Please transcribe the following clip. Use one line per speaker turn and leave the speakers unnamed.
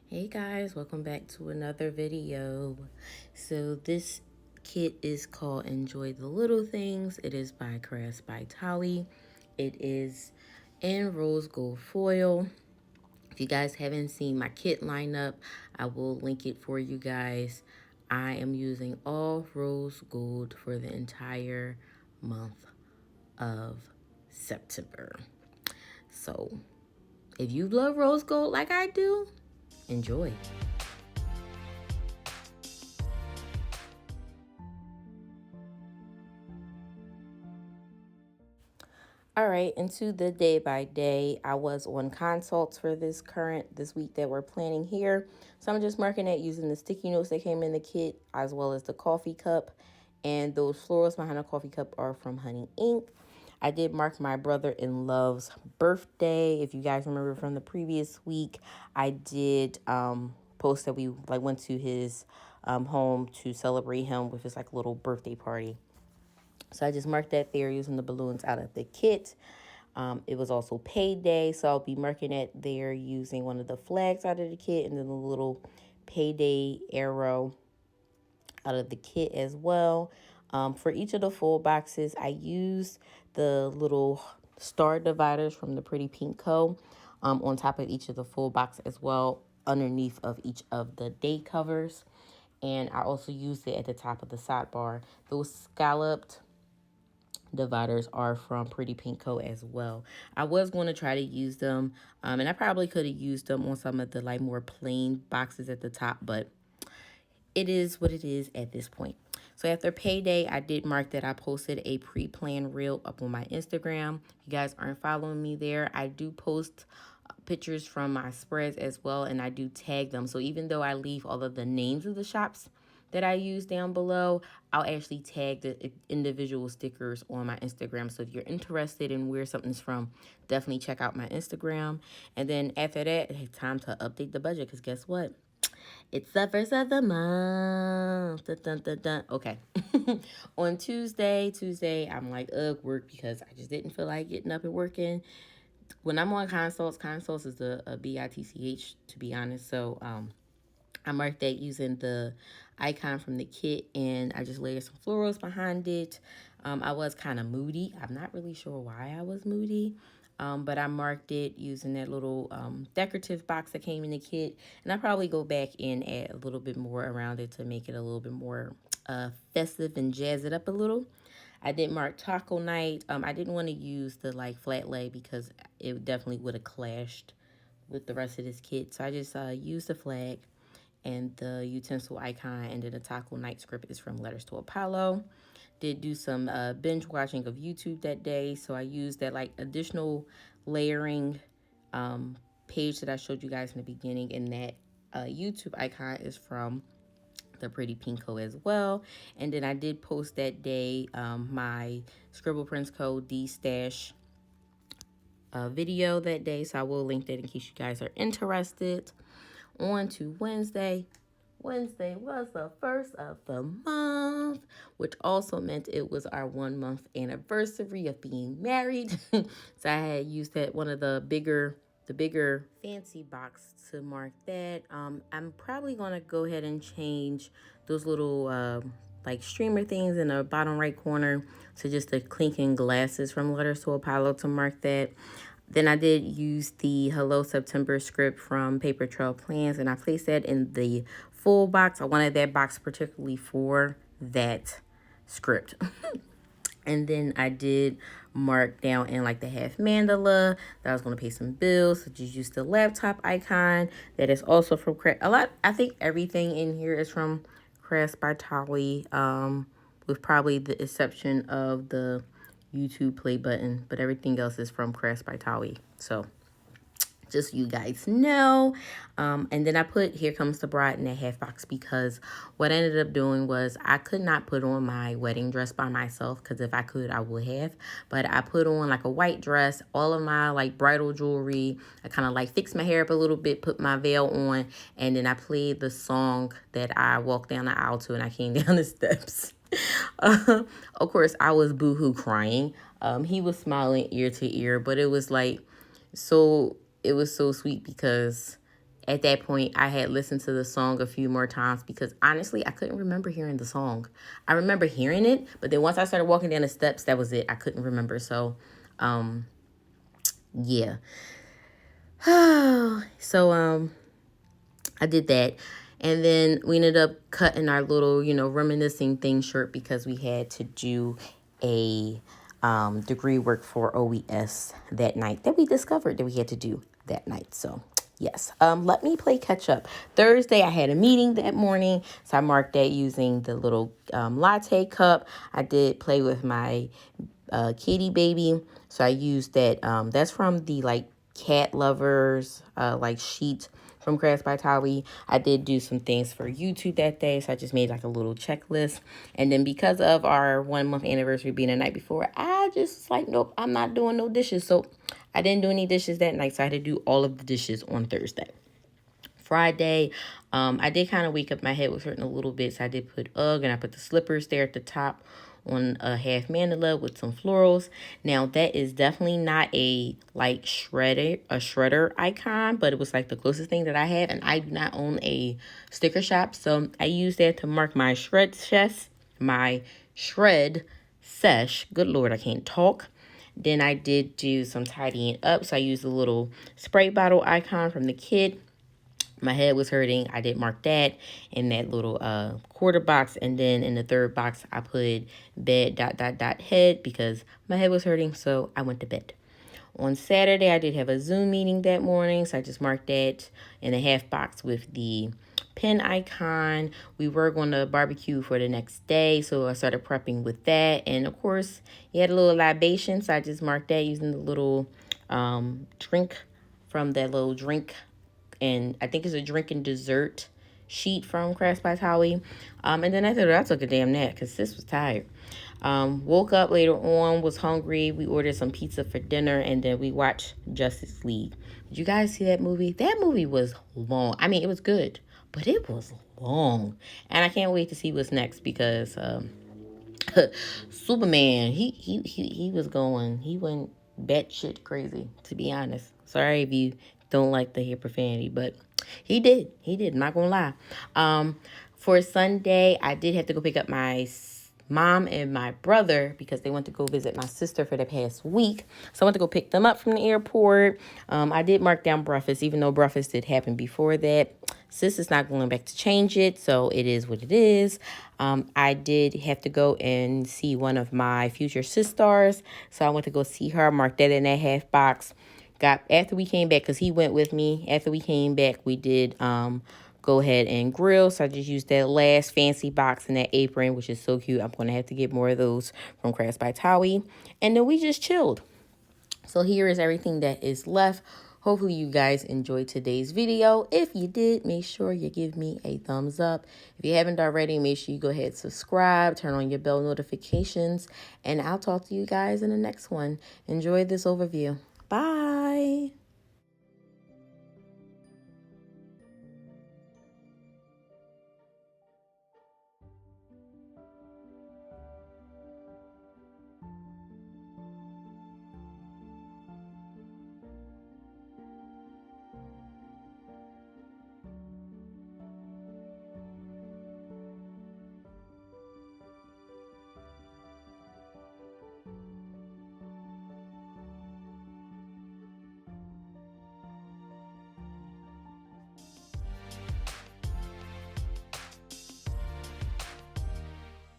Hey guys, welcome back to another video. So this kit is called Enjoy the Little Things. It is by Crafts by Thaowie. It is in rose gold foil. If you guys haven't seen my kit lineup, I will link it for you guys. I am using all rose gold for the entire month of September. So if you love rose gold like I do, enjoy. All right, into the day by day. I was on consults for this week that we're planning here. So I'm just marking it using the sticky notes that came in the kit as well as the coffee cup. And those florals behind the coffee cup are from Honey Ink. I did mark my brother-in-law's birthday. If you guys remember from the previous week, I did post that we went to his home to celebrate him with his little birthday party. So I just marked that there using the balloons out of the kit. It was also payday, so I'll be marking it there using one of the flags out of the kit and then the little payday arrow out of the kit as well. For each of the full boxes, I used the little star dividers from the Pretty Pink Co. On top of each of the full box as well, underneath of each of the date covers. And I also used it at the top of the sidebar. Those scalloped dividers are from Pretty Pink Co as well. I was going to try to use them, and I probably could have used them on some of the more plain boxes at the top, but it is what it is at this point. So after payday, I did mark that I posted a pre-planned reel up on my Instagram. If you guys aren't following me there, I do post pictures from my spreads as well, and I do tag them. So even though I leave all of the names of the shops that I use down below, I'll actually tag the individual stickers on my Instagram. So if you're interested in where something's from, definitely check out my Instagram. And then after that, it's time to update the budget, because guess what? It's the first of the month. Dun, dun, dun, dun. Okay. On Tuesday, I'm like, ugh, work, because I just didn't feel like getting up and working. When I'm on consults is a BITCH, to be honest. So I marked that using the icon from the kit, and I just layered some florals behind it. I was kind of moody. I'm not really sure why I was moody, but I marked it using that little decorative box that came in the kit, and I'll probably go back and add a little bit more around it to make it a little bit more festive and jazz it up a little. I did mark taco night. I didn't want to use the flat lay because it definitely would have clashed with the rest of this kit. So I just used the flag and the utensil icon, and then the taco night script is from Letters to Apollo. Did do some binge watching of YouTube that day, so I used that additional layering page that I showed you guys in the beginning, and that YouTube icon is from the Pretty Pinko as well. And then I did post that day my Scribble Prince Code D-Stash video that day, so I will link that in case you guys are interested. On to Wednesday. Wednesday was the first of the month, which also meant it was our 1 month anniversary of being married. So I had used that one of the bigger fancy box to mark that. I'm probably gonna go ahead and change those little streamer things in the bottom right corner to just the clinking glasses from Letters to Apollo to mark that. Then I did use the Hello September script from Paper Trail Plans, and I placed that in the full box. I wanted that box particularly for that script. And then I did mark down in the half mandala that I was going to pay some bills. So just use the laptop icon that is also from I think everything in here is from Crafts by Thaowie, with probably the exception of the YouTube play button, but everything else is from Crafts by Thaowie. So just so you guys know. And then I put Here Comes the Bride in that half box, because what I ended up doing was I could not put on my wedding dress by myself, because if I could, I would have. But I put on a white dress, all of my bridal jewelry. I kind of fixed my hair up a little bit, put my veil on, and then I played the song that I walked down the aisle to, and I came down the steps. Of course, I was boohoo crying. He was smiling ear to ear, but it was so sweet, because at that point, I had listened to the song a few more times because honestly, I couldn't remember hearing the song. I remember hearing it, but then once I started walking down the steps, that was it. I couldn't remember. So, yeah. So, I did that. And then we ended up cutting our little, reminiscing thing short because we had to do a degree work for OES that night that we discovered that we had to do that night. So, yes. Let me play catch up. Thursday, I had a meeting that morning. So I marked that using the little latte cup. I did play with my kitty baby. So I used that. That's from the cat lovers sheet from Crafts by Thaowie. I did do some things for YouTube that day, so I just made a little checklist. And then because of our 1 month anniversary being the night before, I just nope, I'm not doing no dishes. So I didn't do any dishes that night, so I had to do all of the dishes on Thursday. Friday, I did kind of wake up. My head was hurting a little bit, so I did put UGG, and I put the slippers there at the top on a half mandala with some florals. Now, that is definitely not a shredder icon, but it was the closest thing that I have, and I do not own a sticker shop, so I used that to mark my shred sesh. Good Lord, I can't talk. Then I did do some tidying up, so I used a little spray bottle icon from the kit. My head was hurting. I did mark that in that little quarter box. And then in the third box, I put bed ... head because my head was hurting. So I went to bed. On Saturday, I did have a Zoom meeting that morning. So I just marked that in a half box with the pen icon. We were going to barbecue for the next day. So I started prepping with that. And of course, you had a little libation. So I just marked that using the little drink from that little drink, and I think it's a drinking dessert sheet from Crafts by Thaowie. And then after that, I took a damn nap because sis was tired. Woke up later on, was hungry. We ordered some pizza for dinner, and then we watched Justice League. Did you guys see that movie? That movie was long. I mean, it was good, but it was long. And I can't wait to see what's next because Superman, he was going. He went batshit crazy, to be honest. Sorry if you don't like to hear profanity, but he did. He did. I'm not gonna lie. For Sunday, I did have to go pick up my mom and my brother because they went to go visit my sister for the past week. So I went to go pick them up from the airport. I did mark down breakfast, even though breakfast did happen before that. Sis is not going back to change it, so it is what it is. I did have to go and see one of my future sisters, so I went to go see her, mark that in that half box. After we came back, because he went with me, after we came back, we did go ahead and grill. So I just used that last fancy box and that apron, which is so cute. I'm going to have to get more of those from Crafts by Thaowie. And then we just chilled. So here is everything that is left. Hopefully you guys enjoyed today's video. If you did, make sure you give me a thumbs up. If you haven't already, make sure you go ahead and subscribe, turn on your bell notifications, and I'll talk to you guys in the next one. Enjoy this overview. Bye.